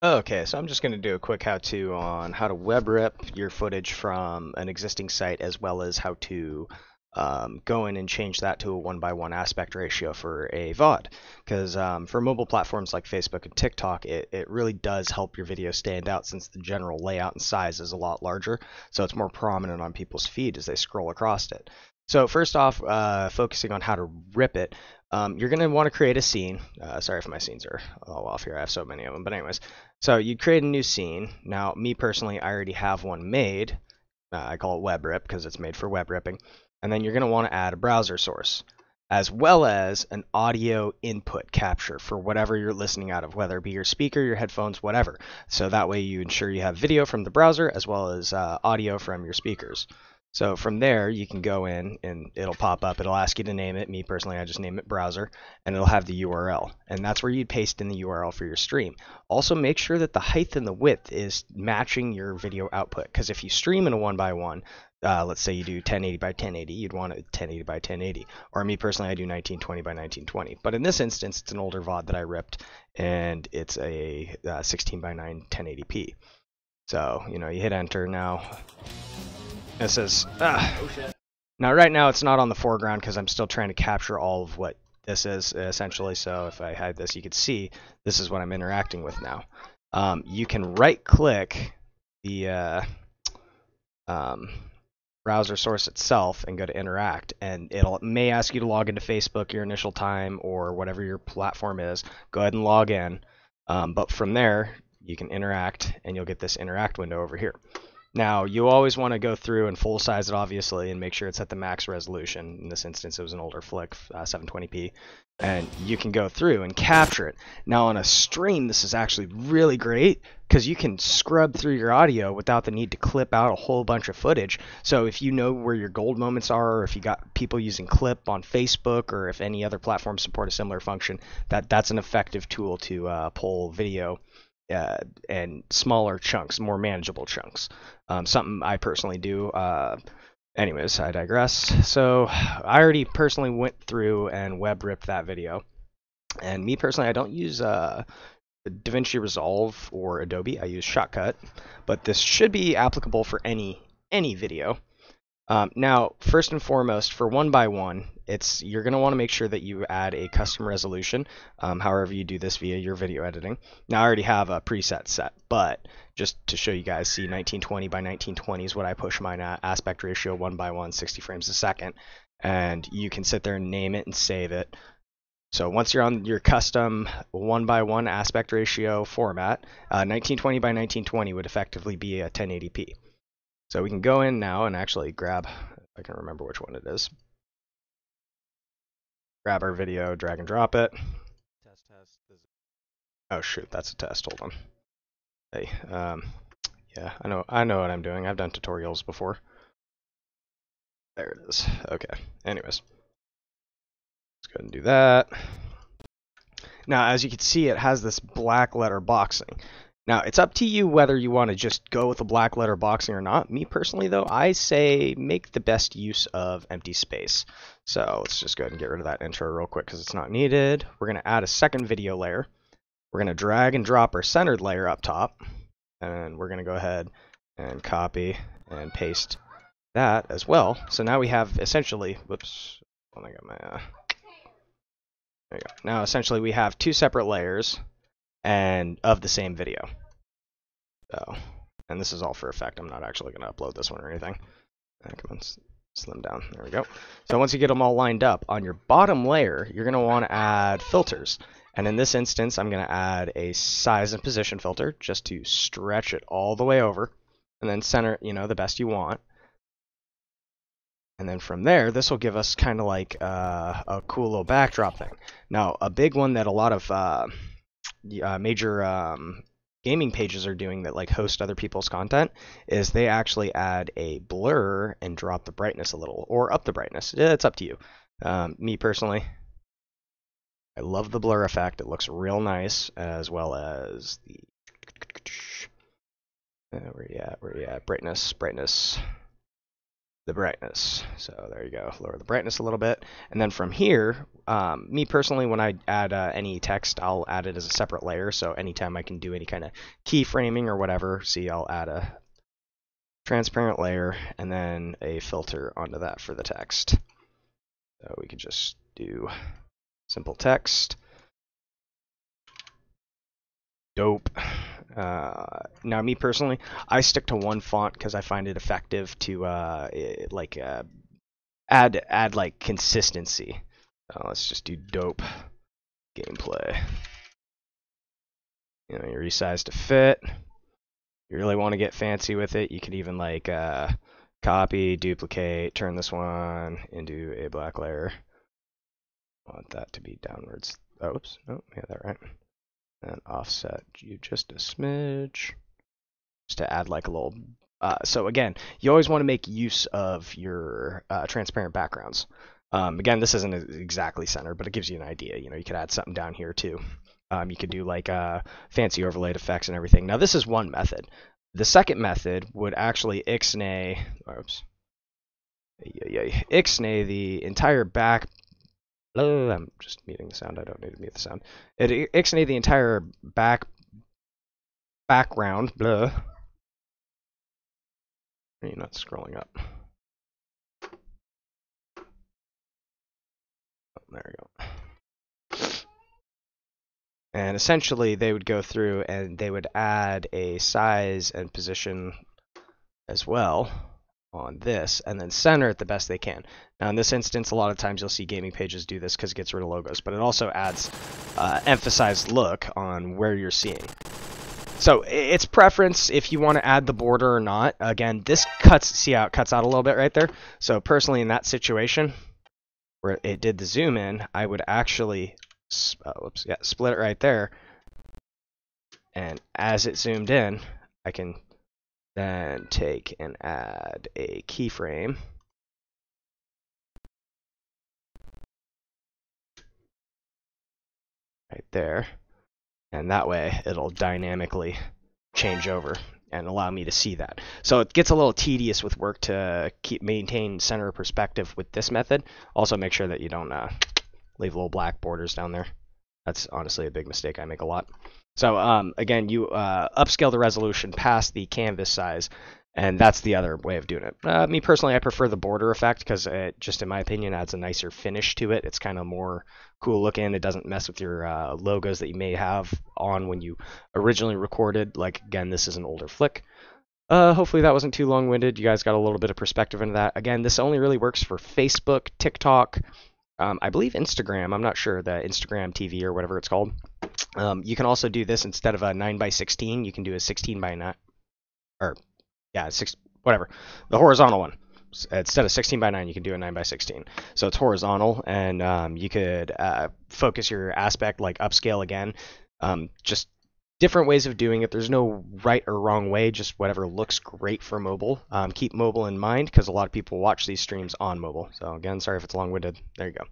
Okay, so I'm just going to do a quick how-to on how to web rip your footage from an existing site, as well as how to go in and change that to a 1:1 aspect ratio for a VOD. Because for mobile platforms like Facebook and TikTok, it really does help your video stand out, since the general layout and size is a lot larger, so it's more prominent on people's feed as they scroll across it. So first off, focusing on how to rip it, you're going to want to create a scene. Sorry if my scenes are all off here. I have so many of them. But anyways, so you create a new scene. Now, me personally, I already have one made. I call it WebRip because it's made for web ripping. And then you're going to want to add a browser source, as well as an audio input capture for whatever you're listening out of, whether it be your speaker, your headphones, whatever. So that way you ensure you have video from the browser as well as audio from your speakers. So from there, you can go in and it'll pop up. It'll ask you to name it. Me personally, I just name it browser, and it'll have the URL. And that's where you'd paste in the URL for your stream. Also, make sure that the height and the width is matching your video output. Because if you stream in a 1:1, let's say you do 1080 by 1080, you'd want it 1080 by 1080. Or me personally, I do 1920 by 1920. But in this instance, it's an older VOD that I ripped, and it's a 16 by 9 1080p. So, you hit enter now. It says, Oh shit. now right now it's not on the foreground because I'm still trying to capture all of what this is essentially. So if I hide this, you can see this is what I'm interacting with now. You can right click the browser source itself and go to interact, and it may ask you to log into Facebook your initial time or whatever your platform is. Go ahead and log in, but from there you can interact, and you'll get this interact window over here. Now, you always want to go through and full size it, obviously, and make sure it's at the max resolution. In this instance, it was an older flick, 720p. And you can go through and capture it. Now, on a stream, this is actually really great because you can scrub through your audio without the need to clip out a whole bunch of footage. So if you know where your gold moments are, or if you got people using Clip on Facebook, or if any other platforms support a similar function, that's an effective tool to pull video and smaller chunks, more manageable chunks. Something I personally do. Anyways, I digress. So I already personally went through and web ripped that video. And me personally, I don't use DaVinci Resolve or Adobe. I use Shotcut. But this should be applicable for any video. Now, first and foremost, for 1:1, you're going to want to make sure that you add a custom resolution, however you do this via your video editing. Now, I already have a preset set, but just to show you guys, see 1920 by 1920 is what I push mine at, aspect ratio 1:1, 60 frames a second, and you can sit there and name it and save it. So once you're on your custom 1:1 aspect ratio format, 1920 by 1920 would effectively be a 1080p. So we can go in now and actually grab, if I can remember which one it is. Grab our video, drag and drop it. Test. Oh shoot, that's a test. Hold on. Hey, yeah, I know what I'm doing. I've done tutorials before. There it is. Okay. Anyways, let's go ahead and do that. Now, as you can see, it has this black letter boxing. Now, it's up to you whether you want to just go with the black letter boxing or not. Me personally, though, I say make the best use of empty space. So let's just go ahead and get rid of that intro real quick because it's not needed. We're going to add a second video layer. We're going to drag and drop our centered layer up top. And we're going to go ahead and copy and paste that as well. So now we have essentially, whoops, oh, I got my, there you go. Now essentially we have two separate layers and of the same video. So, and this is all for effect. I'm not actually going to upload this one or anything. Come on, slim down. There we go. So once you get them all lined up, on your bottom layer, you're going to want to add filters. And in this instance, I'm going to add a size and position filter just to stretch it all the way over. And then center, the best you want. And then from there, this will give us kind of like a cool little backdrop thing. Now, a big one that a lot of major gaming pages are doing that like host other people's content is they actually add a blur and drop the brightness a little, or up the brightness. It's up to you. Me personally, I love the blur effect. It looks real nice, as well as the where you at? Brightness. the brightness. So there you go, lower the brightness a little bit. And then from here, me personally, when I add any text, I'll add it as a separate layer. So anytime I can do any kind of keyframing or whatever, see, I'll add a transparent layer and then a filter onto that for the text. So we could just do simple text. Dope. Now, me personally, I stick to one font because I find it effective to add like consistency. Let's just do dope gameplay. You know, you resize to fit. You really want to get fancy with it, you can even like copy, duplicate, turn this one into a black layer. I want that to be downwards. Oh, oops. Oh, yeah, that right. And offset you just a smidge, just to add like a little. So again, you always want to make use of your transparent backgrounds. Again, this isn't exactly centered, but it gives you an idea. You know, you could add something down here too. You could do like fancy overlaid effects and everything. Now, this is one method. The second method would actually ixnay, ixnay the entire back. I'm just muting the sound. I don't need to mute the sound. It ixnay the entire background. Blah. Are you not scrolling up? Oh, there we go. And essentially, they would go through and they would add a size and position as well on this, and then center it the best they can. Now, in this instance, a lot of times you'll see gaming pages do this because it gets rid of logos, but it also adds emphasized look on where you're seeing. So it's preference if you want to add the border or not. Again, this cuts, see how it cuts out a little bit right there? So personally, in that situation where it did the zoom in, I would actually split it right there. And as it zoomed in, I can then take and add a keyframe. Right there. And that way it'll dynamically change over and allow me to see that. So it gets a little tedious with work to maintain center of perspective with this method. Also make sure that you don't leave little black borders down there. That's honestly a big mistake I make a lot. So again, you upscale the resolution past the canvas size, and that's the other way of doing it. Me personally, I prefer the border effect because it just, in my opinion, adds a nicer finish to it. It's kind of more cool looking. It doesn't mess with your logos that you may have on when you originally recorded. Like, again, this is an older flick. Hopefully that wasn't too long-winded. You guys got a little bit of perspective into that. Again, this only really works for Facebook, TikTok, I believe Instagram. I'm not sure, the Instagram TV or whatever it's called. You can also do this instead of a 9x16. You can do a 16 by 9, or yeah, whatever, the horizontal one. Instead of 16 by 9, you can do a 9x16. So it's horizontal, and you could focus your aspect, like upscale again. Just different ways of doing it. There's no right or wrong way, just whatever looks great for mobile. Keep mobile in mind because a lot of people watch these streams on mobile. So again, sorry if it's long-winded. There you go.